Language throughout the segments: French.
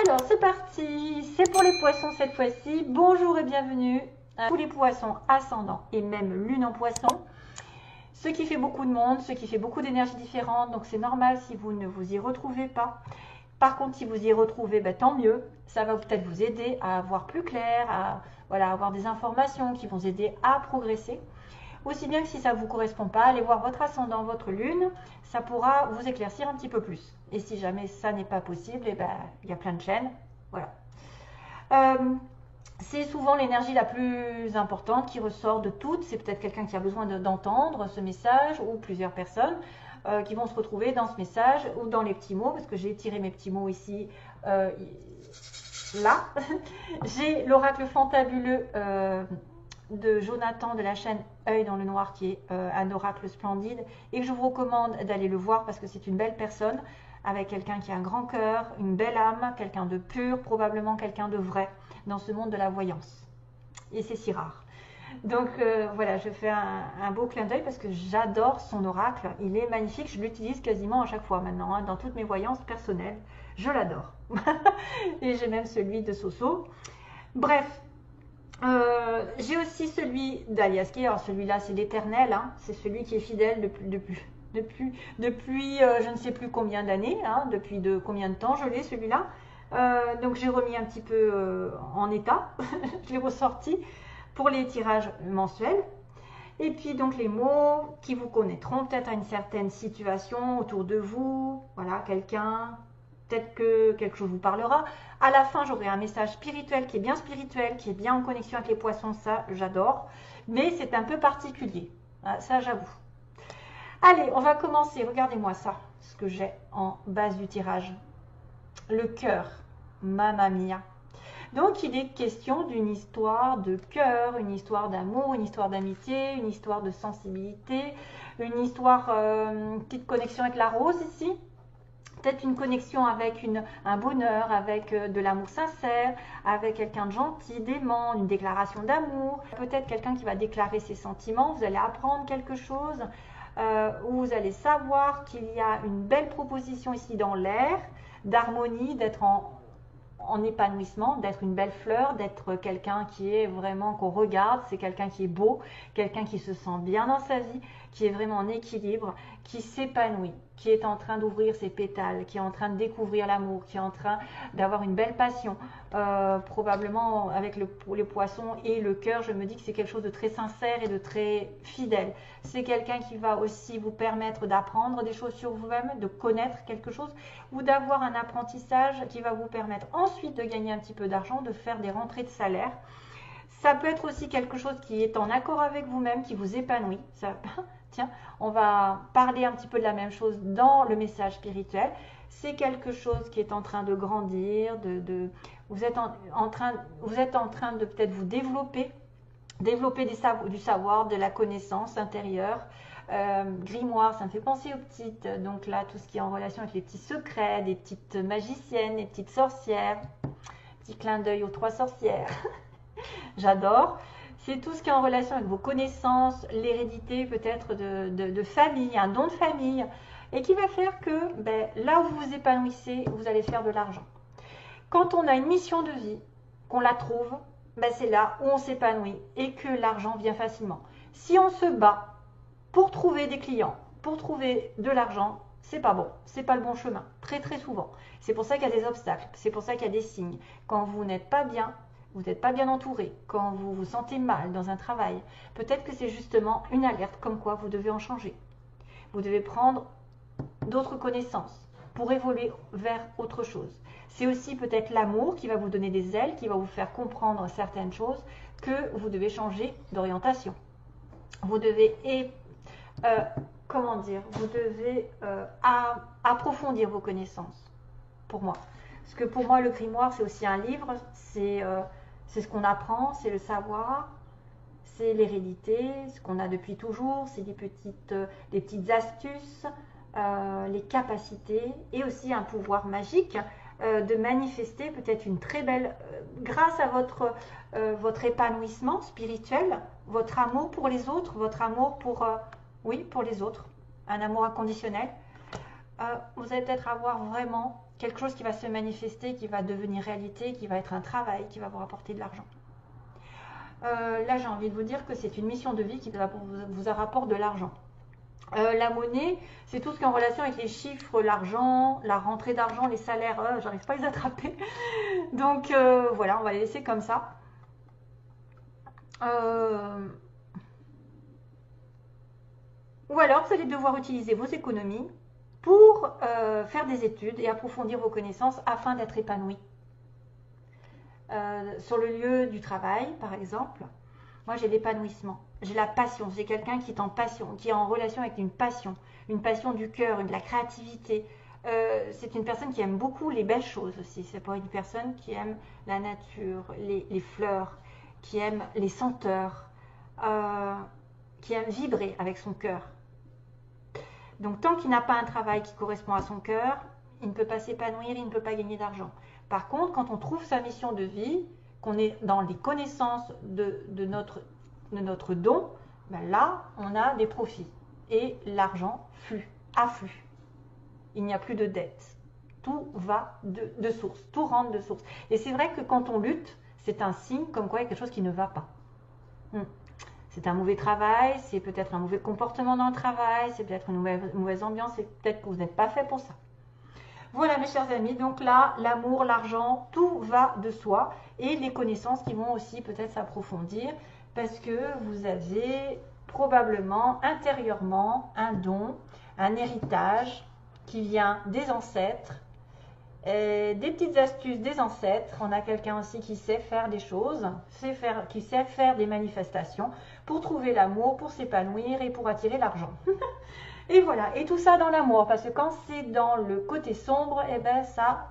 Alors c'est parti, c'est pour les poissons cette fois-ci. Bonjour et bienvenue à tous les poissons ascendants et même lune en poisson. Ce qui fait beaucoup de monde, ce qui fait beaucoup d'énergies différentes, donc c'est normal si vous ne vous y retrouvez pas. Par contre, si vous y retrouvez, tant mieux. Ça va peut-être vous aider à voir plus clair, à avoir des informations qui vont vous aider à progresser. Aussi bien que si ça ne vous correspond pas, allez voir votre ascendant, votre lune, ça pourra vous éclaircir un petit peu plus. Et si jamais ça n'est pas possible, il y a plein de chaînes. Voilà. C'est souvent l'énergie la plus importante qui ressort de toutes. C'est peut-être quelqu'un qui a besoin d'entendre ce message ou plusieurs personnes qui vont se retrouver dans ce message ou dans les petits mots, parce que j'ai tiré mes petits mots ici, là. J'ai l'oracle fantabuleux de Jonathan de la chaîne Œil dans le Noir, qui est un oracle splendide et que je vous recommande d'aller le voir parce que c'est une belle personne avec quelqu'un qui a un grand cœur, une belle âme, quelqu'un de pur, probablement quelqu'un de vrai dans ce monde de la voyance. Et c'est si rare. Donc voilà, je fais un beau clin d'œil parce que j'adore son oracle. Il est magnifique, je l'utilise quasiment à chaque fois maintenant, hein, dans toutes mes voyances personnelles. Je l'adore. Et j'ai même celui de Soso. Bref. J'ai aussi celui d'Aliaski. Alors celui-là c'est l'éternel, hein. C'est celui qui est fidèle depuis je ne sais plus combien d'années, hein, depuis combien de temps je l'ai celui-là. Donc j'ai remis un petit peu en état, je l'ai ressorti pour les tirages mensuels. Et puis donc les mots qui vous connaîtront peut-être à une certaine situation autour de vous, voilà, quelqu'un, peut-être que quelque chose vous parlera. À la fin, j'aurai un message spirituel, qui est bien en connexion avec les poissons, ça j'adore. Mais c'est un peu particulier, ça j'avoue. Allez, on va commencer. Regardez-moi ça, ce que j'ai en base du tirage. Le cœur, mamma mia. Donc il est question d'une histoire de cœur, une histoire d'amour, une histoire d'amitié, une histoire de sensibilité, une histoire, petite connexion avec la rose ici. Peut-être une connexion avec un bonheur, avec de l'amour sincère, avec quelqu'un de gentil, d'aimant, une déclaration d'amour. Peut-être quelqu'un qui va déclarer ses sentiments, vous allez apprendre quelque chose, où vous allez savoir qu'il y a une belle proposition ici dans l'air, d'harmonie, d'être en épanouissement, d'être une belle fleur, d'être quelqu'un qui est vraiment, qu'on regarde, c'est quelqu'un qui est beau, quelqu'un qui se sent bien dans sa vie, qui est vraiment en équilibre, qui s'épanouit, qui est en train d'ouvrir ses pétales, qui est en train de découvrir l'amour, qui est en train d'avoir une belle passion. Probablement avec les poissons et le cœur, je me dis que c'est quelque chose de très sincère et de très fidèle. C'est quelqu'un qui va aussi vous permettre d'apprendre des choses sur vous-même, de connaître quelque chose ou d'avoir un apprentissage qui va vous permettre ensuite de gagner un petit peu d'argent, de faire des rentrées de salaire. Ça peut être aussi quelque chose qui est en accord avec vous-même, qui vous épanouit. Ça, tiens, on va parler un petit peu de la même chose dans le message spirituel. C'est quelque chose qui est en train de grandir, vous êtes en train de peut-être vous développer du savoir, de la connaissance intérieure. Grimoire, ça me fait penser aux petites, donc là tout ce qui est en relation avec les petits secrets, des petites magiciennes, des petites sorcières, petit clin d'œil aux 3 sorcières. J'adore. C'est tout ce qui est en relation avec vos connaissances, l'hérédité peut-être de famille, un don de famille, et qui va faire que là où vous vous épanouissez, vous allez faire de l'argent. Quand on a une mission de vie, qu'on la trouve, c'est là où on s'épanouit et que l'argent vient facilement. Si on se bat pour trouver des clients, pour trouver de l'argent, c'est pas bon, c'est pas le bon chemin, très très souvent. C'est pour ça qu'il y a des obstacles, c'est pour ça qu'il y a des signes. Quand vous n'êtes pas bien, vous n'êtes pas bien entouré, quand vous vous sentez mal dans un travail, peut-être que c'est justement une alerte comme quoi vous devez en changer. Vous devez prendre d'autres connaissances pour évoluer vers autre chose. C'est aussi peut-être l'amour qui va vous donner des ailes, qui va vous faire comprendre certaines choses, que vous devez changer d'orientation. Vous devez vous devez approfondir vos connaissances, pour moi. Parce que pour moi, le grimoire, c'est aussi un livre, c'est ce qu'on apprend, c'est le savoir, c'est l'hérédité, ce qu'on a depuis toujours, c'est des petites astuces, les capacités, et aussi un pouvoir magique de manifester peut-être une très belle, grâce à votre épanouissement spirituel, votre amour pour les autres, votre amour pour les autres, un amour inconditionnel, vous allez peut-être avoir vraiment quelque chose qui va se manifester, qui va devenir réalité, qui va être un travail, qui va vous rapporter de l'argent. Là, j'ai envie de vous dire que c'est une mission de vie qui vous rapporte de l'argent. La monnaie, c'est tout ce qui est en relation avec les chiffres, l'argent, la rentrée d'argent, les salaires, j'arrive pas à les attraper. Donc voilà, on va les laisser comme ça. Ou alors, vous allez devoir utiliser vos économies pour faire des études et approfondir vos connaissances afin d'être épanoui. Sur le lieu du travail, par exemple, moi j'ai l'épanouissement, j'ai la passion, j'ai quelqu'un qui est en passion, qui est en relation avec une passion du cœur, de la créativité. C'est une personne qui aime beaucoup les belles choses aussi. C'est pas une personne qui aime la nature, les fleurs, qui aime les senteurs, qui aime vibrer avec son cœur. Donc tant qu'il n'a pas un travail qui correspond à son cœur, il ne peut pas s'épanouir, il ne peut pas gagner d'argent. Par contre, quand on trouve sa mission de vie, qu'on est dans les connaissances de notre don, ben là, on a des profits. Et l'argent afflue. Il n'y a plus de dette. Tout va de source, tout rentre de source. Et c'est vrai que quand on lutte, c'est un signe comme quoi il y a quelque chose qui ne va pas. C'est un mauvais travail, c'est peut-être un mauvais comportement dans le travail, c'est peut-être une mauvaise ambiance, c'est peut-être que vous n'êtes pas fait pour ça. Voilà mes chers amis, donc là, l'amour, l'argent, tout va de soi et les connaissances qui vont aussi peut-être s'approfondir parce que vous avez probablement intérieurement un don, un héritage qui vient des ancêtres, des petites astuces des ancêtres. On a quelqu'un aussi qui sait faire des choses, qui sait faire des manifestations pour trouver l'amour, pour s'épanouir et pour attirer l'argent. Et voilà, et tout ça dans l'amour, parce que quand c'est dans le côté sombre, eh ben ça,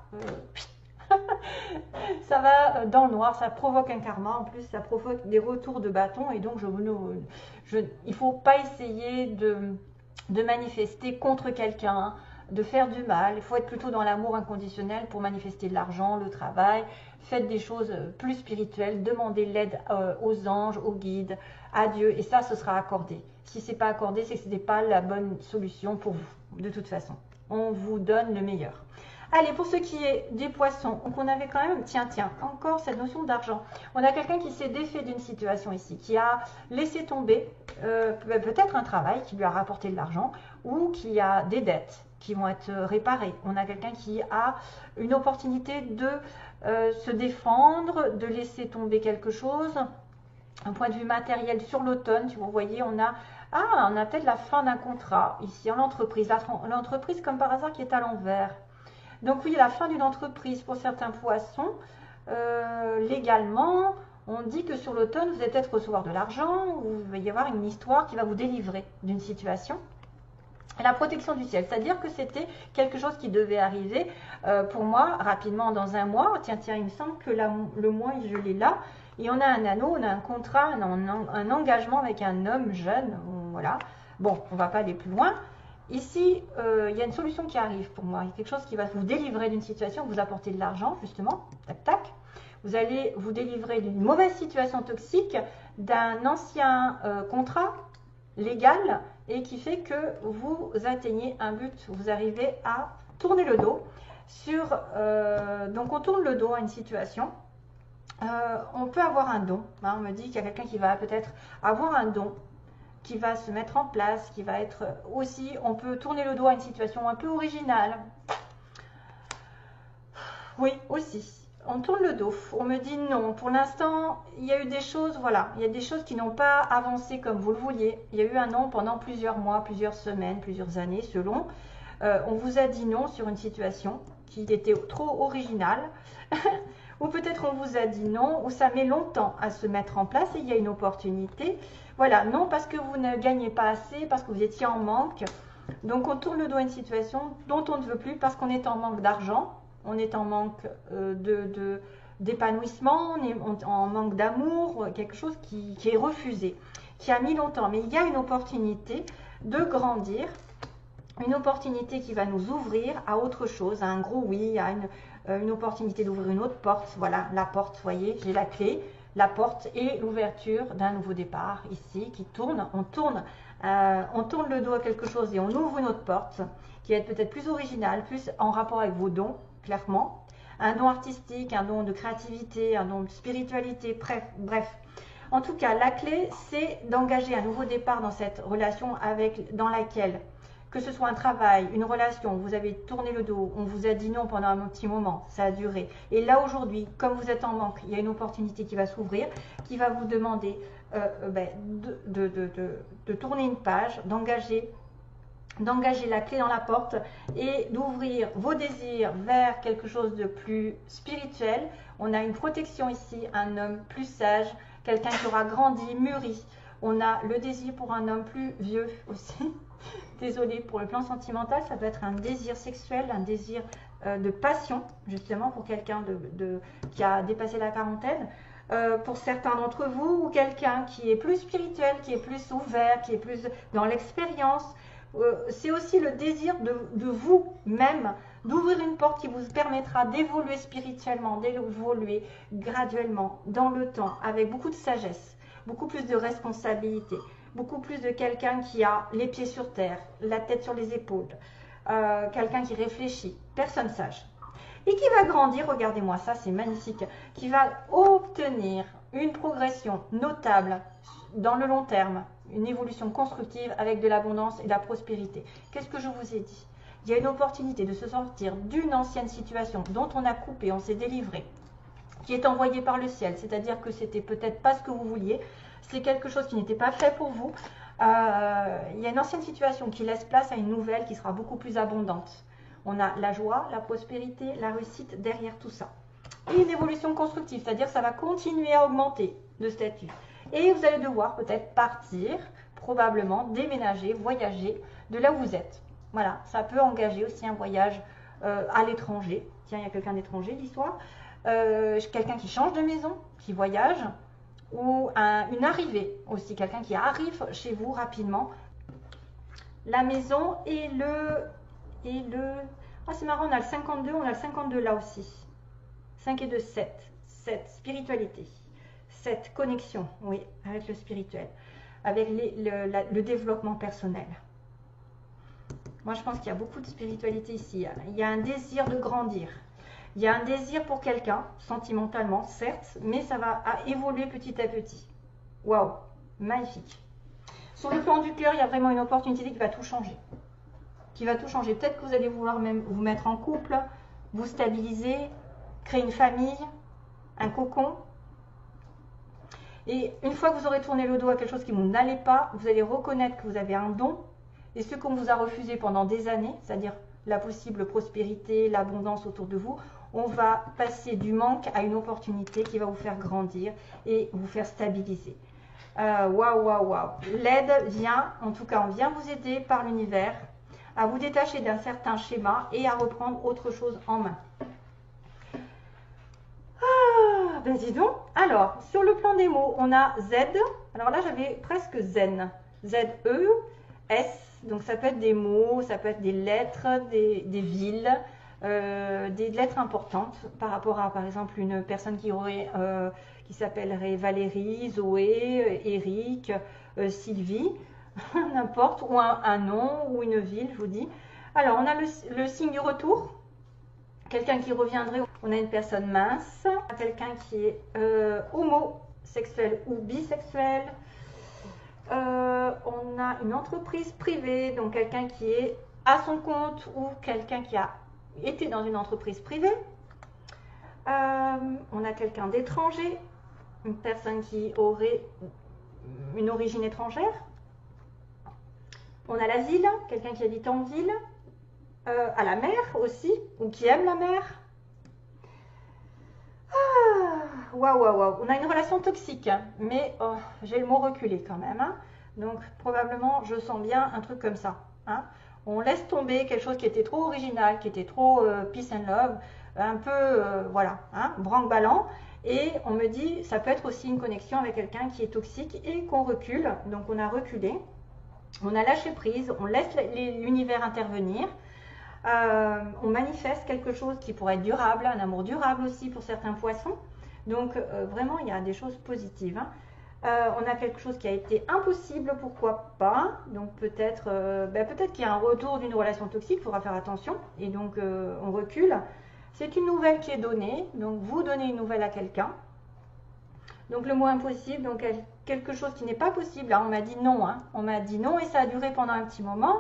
ça va dans le noir, ça provoque un karma, en plus ça provoque des retours de bâton, et donc il ne faut pas essayer de manifester contre quelqu'un, de faire du mal. Il faut être plutôt dans l'amour inconditionnel pour manifester de l'argent, le travail. Faites des choses plus spirituelles, demandez l'aide aux anges, aux guides, à Dieu, et ça, ce sera accordé. Si ce n'est pas accordé, c'est que ce n'est pas la bonne solution pour vous, de toute façon. On vous donne le meilleur. Allez, pour ce qui est des poissons, donc on avait quand même, tiens, encore cette notion d'argent. On a quelqu'un qui s'est défait d'une situation ici, qui a laissé tomber peut-être un travail qui lui a rapporté de l'argent, ou qui a des dettes qui vont être réparées. On a quelqu'un qui a une opportunité de se défendre, de laisser tomber quelque chose. Un point de vue matériel sur l'automne, si vous voyez, on a peut-être la fin d'un contrat ici en entreprise. L'entreprise comme par hasard qui est à l'envers. Donc oui, la fin d'une entreprise pour certains poissons. Légalement, on dit que sur l'automne, vous allez peut-être recevoir de l'argent, ou il va y avoir une histoire qui va vous délivrer d'une situation. La protection du ciel, c'est-à-dire que c'était quelque chose qui devait arriver pour moi rapidement dans un mois. Tiens, il me semble que le mois, je l'ai là. Et on a un anneau, on a un contrat, un engagement avec un homme jeune. Voilà. Bon, on ne va pas aller plus loin. Ici, il y a une solution qui arrive pour moi. Il y a quelque chose qui va vous délivrer d'une situation, vous apporter de l'argent, justement. Tac, tac. Vous allez vous délivrer d'une mauvaise situation toxique, d'un ancien contrat légal et qui fait que vous atteignez un but. Vous arrivez à tourner le dos. Donc, on tourne le dos à une situation. On peut avoir un don. On me dit qu'il y a quelqu'un qui va peut-être avoir un don qui va se mettre en place, qui va être aussi, on peut tourner le dos à une situation un peu originale. Oui, aussi. On tourne le dos. On me dit non. Pour l'instant, il y a eu des choses, voilà, il y a des choses qui n'ont pas avancé comme vous le vouliez. Il y a eu un non pendant plusieurs mois, plusieurs semaines, plusieurs années, selon. On vous a dit non sur une situation qui était trop originale. Ou peut-être on vous a dit non, ou ça met longtemps à se mettre en place et il y a une opportunité. Voilà, non parce que vous ne gagnez pas assez, parce que vous étiez en manque. Donc on tourne le dos à une situation dont on ne veut plus parce qu'on est en manque d'argent, on est en manque d'épanouissement, on est en manque d'amour, quelque chose qui est refusé, qui a mis longtemps. Mais il y a une opportunité de grandir, une opportunité qui va nous ouvrir à autre chose, à un gros oui, à une opportunité d'ouvrir une autre porte. Voilà, la porte, vous voyez, j'ai la clé, la porte et l'ouverture d'un nouveau départ ici qui tourne. On tourne On tourne le dos à quelque chose et on ouvre une autre porte qui va être peut-être plus originale, plus en rapport avec vos dons, clairement. Un don artistique, un don de créativité, un don de spiritualité, bref. En tout cas, la clé, c'est d'engager un nouveau départ dans cette relation dans laquelle, que ce soit un travail, une relation, vous avez tourné le dos, on vous a dit non pendant un petit moment, ça a duré. Et là, aujourd'hui, comme vous êtes en manque, il y a une opportunité qui va s'ouvrir, qui va vous demander de tourner une page, d'engager la clé dans la porte et d'ouvrir vos désirs vers quelque chose de plus spirituel. On a une protection ici, un homme plus sage, quelqu'un qui aura grandi, mûri. On a le désir pour un homme plus vieux aussi. Désolée, pour le plan sentimental, ça peut être un désir sexuel, un désir de passion, justement pour quelqu'un qui a dépassé la quarantaine. Pour certains d'entre vous, ou quelqu'un qui est plus spirituel, qui est plus ouvert, qui est plus dans l'expérience. C'est aussi le désir de vous-même, d'ouvrir une porte qui vous permettra d'évoluer spirituellement, d'évoluer graduellement, dans le temps, avec beaucoup de sagesse, beaucoup plus de responsabilité, beaucoup plus de quelqu'un qui a les pieds sur terre, la tête sur les épaules, quelqu'un qui réfléchit, personne sage. Et qui va grandir, regardez-moi ça, c'est magnifique, qui va obtenir une progression notable dans le long terme, une évolution constructive avec de l'abondance et de la prospérité. Qu'est-ce que je vous ai dit? Il y a une opportunité de se sortir d'une ancienne situation dont on a coupé, on s'est délivré, qui est envoyée par le ciel, c'est-à-dire que c'était peut-être pas ce que vous vouliez, c'est quelque chose qui n'était pas fait pour vous. Il y a une ancienne situation qui laisse place à une nouvelle qui sera beaucoup plus abondante. On a la joie, la prospérité, la réussite derrière tout ça. Et une évolution constructive, c'est-à-dire que ça va continuer à augmenter de statut. Et vous allez devoir peut-être partir, probablement déménager, voyager de là où vous êtes. Voilà, ça peut engager aussi un voyage à l'étranger. Tiens, il y a quelqu'un d'étranger, l'histoire. Quelqu'un qui change de maison, qui voyage, ou une arrivée aussi, quelqu'un qui arrive chez vous rapidement. La maison et ah, c'est marrant, on a le 52, on a le 52 là aussi. 5 et 2, 7. 7, spiritualité. 7, connexion, oui, avec le spirituel, avec le développement personnel. Moi, je pense qu'il y a beaucoup de spiritualité ici. Il y a un désir de grandir. Il y a un désir pour quelqu'un, sentimentalement, certes, mais ça va évoluer petit à petit. Waouh, magnifique. Sur le plan du cœur, il y a vraiment une opportunité qui va tout changer. Peut-être que vous allez vouloir même vous mettre en couple, vous stabiliser, créer une famille, un cocon. Et une fois que vous aurez tourné le dos à quelque chose qui vous n'allez pas, vous allez reconnaître que vous avez un don. Et ce qu'on vous a refusé pendant des années, c'est-à-dire la possible prospérité, l'abondance autour de vous, on va passer du manque à une opportunité qui va vous faire grandir et vous faire stabiliser. Waouh. L'aide vient, en tout cas on vient vous aider par l'univers à vous détacher d'un certain schéma et à reprendre autre chose en main. Ah, ben dis donc. Alors, sur le plan des mots, on a Z. Alors là, j'avais presque Zen. Z-E, S. Donc ça peut être des mots, ça peut être des lettres, des villes, des lettres importantes par rapport à, par exemple, une personne qui s'appellerait Valérie, Zoé, Eric, Sylvie, n'importe, ou un nom, ou une ville, je vous dis. Alors, on a le signe du retour, quelqu'un qui reviendrait, on a une personne mince, quelqu'un qui est homosexuel ou bisexuel, on a une entreprise privée, donc quelqu'un qui est à son compte ou quelqu'un qui a été dans une entreprise privée. On a quelqu'un d'étranger, une personne qui aurait une origine étrangère. On a la ville, quelqu'un qui habite en ville, à la mer aussi, ou qui aime la mer. Waouh. On a une relation toxique, mais j'ai le mot reculé quand même. Hein. Donc probablement, je sens bien un truc comme ça. Hein. On laisse tomber quelque chose qui était trop original, qui était trop peace and love, un peu, voilà, hein, branque-ballant. Et on me dit, ça peut être aussi une connexion avec quelqu'un qui est toxique et qu'on recule. Donc on a reculé, on a lâché prise, on laisse l'univers intervenir. On manifeste quelque chose qui pourrait être durable, un amour durable aussi pour certains poissons. Donc vraiment, il y a des choses positives. Hein. On a quelque chose qui a été impossible, pourquoi pas. Donc peut-être peut-être qu'il y a un retour d'une relation toxique, il faudra faire attention. Et donc on recule. C'est une nouvelle qui est donnée, donc vous donnez une nouvelle à quelqu'un. Donc le mot impossible, donc quelque chose qui n'est pas possible. Là, on m'a dit non, hein. On m'a dit non et ça a duré pendant un petit moment.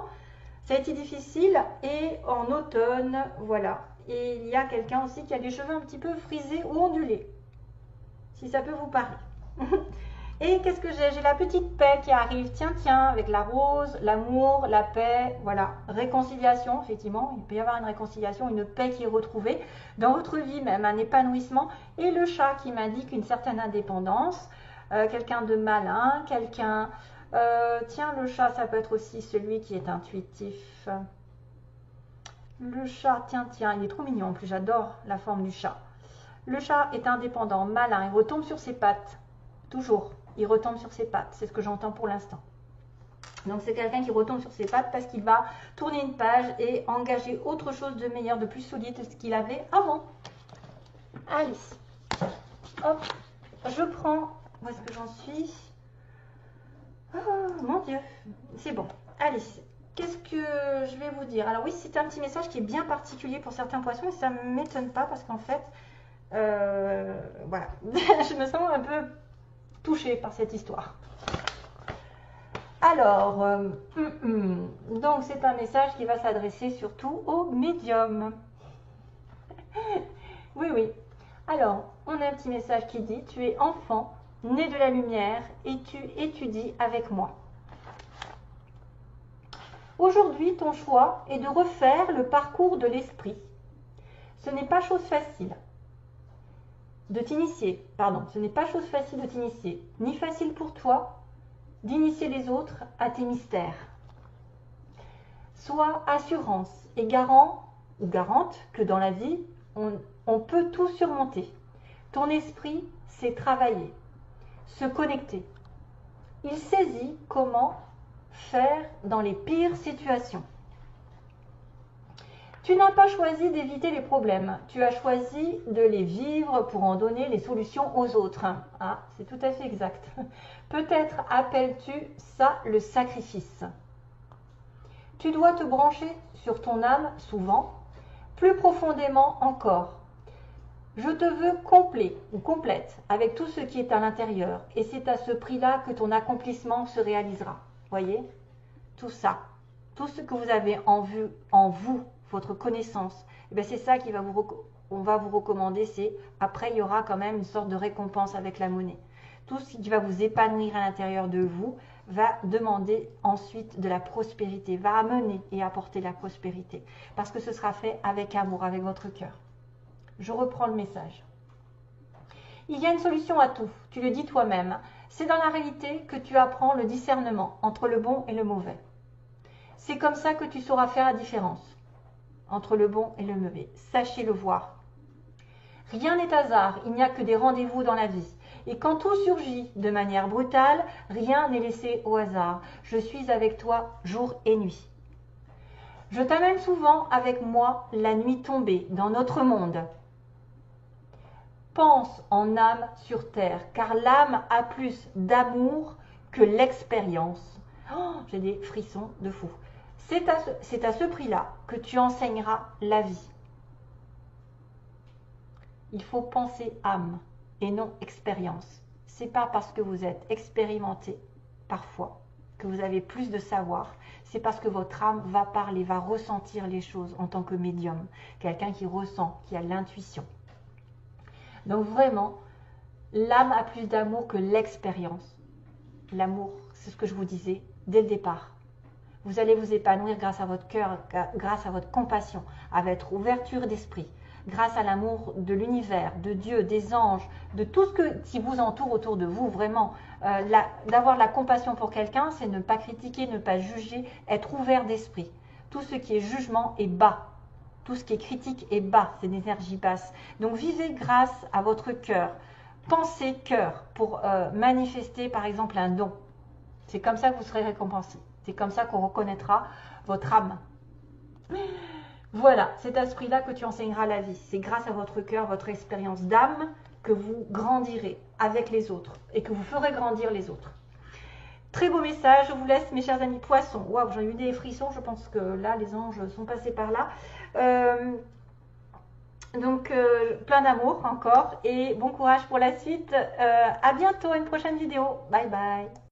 Ça a été difficile et en automne, voilà. Et il y a quelqu'un aussi qui a des cheveux un petit peu frisés ou ondulés, si ça peut vous parler. Et qu'est-ce que j'ai? J'ai la petite paix qui arrive, tiens, avec la rose, l'amour, la paix, voilà, réconciliation, effectivement, il peut y avoir une réconciliation, une paix qui est retrouvée dans votre vie, même un épanouissement, et le chat qui m'indique une certaine indépendance, quelqu'un de malin, quelqu'un, tiens, le chat, ça peut être aussi celui qui est intuitif. Le chat, tiens, il est trop mignon, en plus, j'adore la forme du chat. Le chat est indépendant, malin, il retombe sur ses pattes, toujours. Il retombe sur ses pattes, c'est ce que j'entends pour l'instant. Donc c'est quelqu'un qui retombe sur ses pattes parce qu'il va tourner une page et engager autre chose de meilleur, de plus solide que ce qu'il avait avant. Allez, hop, je prends, où est-ce que j'en suis? Oh mon Dieu, c'est bon. Allez, qu'est-ce que je vais vous dire? Alors oui, c'est un petit message qui est bien particulier pour certains poissons et ça ne m'étonne pas parce qu'en fait, voilà, je me sens un peu touchée par cette histoire. Alors, donc c'est un message qui va s'adresser surtout aux médiums. Oui, oui. Alors, on a un petit message qui dit: tu es enfant, né de la lumière, et tu étudies avec moi. Aujourd'hui, ton choix est de refaire le parcours de l'esprit. Ce n'est pas chose facile de t'initier, ce n'est pas chose facile de t'initier, ni facile pour toi d'initier les autres à tes mystères. Sois assurance et garant ou garante que dans la vie, on peut tout surmonter. Ton esprit sait travailler, se connecter. Il saisit comment faire dans les pires situations. Tu n'as pas choisi d'éviter les problèmes, tu as choisi de les vivre pour en donner les solutions aux autres. Ah, c'est tout à fait exact. Peut-être appelles-tu ça le sacrifice. Tu dois te brancher sur ton âme souvent, plus profondément encore. Je te veux complet ou complète avec tout ce qui est à l'intérieur et c'est à ce prix-là que ton accomplissement se réalisera. Voyez, tout ça, tout ce que vous avez en vous, votre connaissance, c'est ça on va vous recommander, c'est après il y aura quand même une sorte de récompense avec la monnaie. Tout ce qui va vous épanouir à l'intérieur de vous va demander ensuite de la prospérité, va amener et apporter la prospérité, parce que ce sera fait avec amour, avec votre cœur. Je reprends le message. Il y a une solution à tout, tu le dis toi-même. C'est dans la réalité que tu apprends le discernement entre le bon et le mauvais. C'est comme ça que tu sauras faire la différence entre le bon et le mauvais. Sachez le voir. Rien n'est hasard, il n'y a que des rendez-vous dans la vie. Et quand tout surgit de manière brutale, rien n'est laissé au hasard. Je suis avec toi jour et nuit. Je t'amène souvent avec moi la nuit tombée dans notre monde. Pense en âme sur terre, car l'âme a plus d'amour que l'expérience. Oh, j'ai des frissons de fou. C'est à ce prix-là que tu enseigneras la vie. Il faut penser âme et non expérience. C'est pas parce que vous êtes expérimenté parfois que vous avez plus de savoir. C'est parce que votre âme va parler, va ressentir les choses en tant que médium. Quelqu'un qui ressent, qui a l'intuition. Donc vraiment, l'âme a plus d'amour que l'expérience. L'amour, c'est ce que je vous disais dès le départ. Vous allez vous épanouir grâce à votre cœur, grâce à votre compassion, à votre ouverture d'esprit, grâce à l'amour de l'univers, de Dieu, des anges, de tout ce qui vous entoure autour de vous. Vraiment, d'avoir la compassion pour quelqu'un, c'est ne pas critiquer, ne pas juger, être ouvert d'esprit. Tout ce qui est jugement est bas. Tout ce qui est critique est bas, c'est d'énergie basse. Donc vivez grâce à votre cœur. Pensez cœur pour manifester par exemple un don. C'est comme ça que vous serez récompensé. C'est comme ça qu'on reconnaîtra votre âme. Voilà, c'est à ce prix-là que tu enseigneras la vie. C'est grâce à votre cœur, votre expérience d'âme, que vous grandirez avec les autres et que vous ferez grandir les autres. Très beau message, je vous laisse mes chers amis poissons. Waouh, j'ai eu des frissons, je pense que là les anges sont passés par là. Donc plein d'amour encore et bon courage pour la suite. À bientôt, une prochaine vidéo. Bye bye.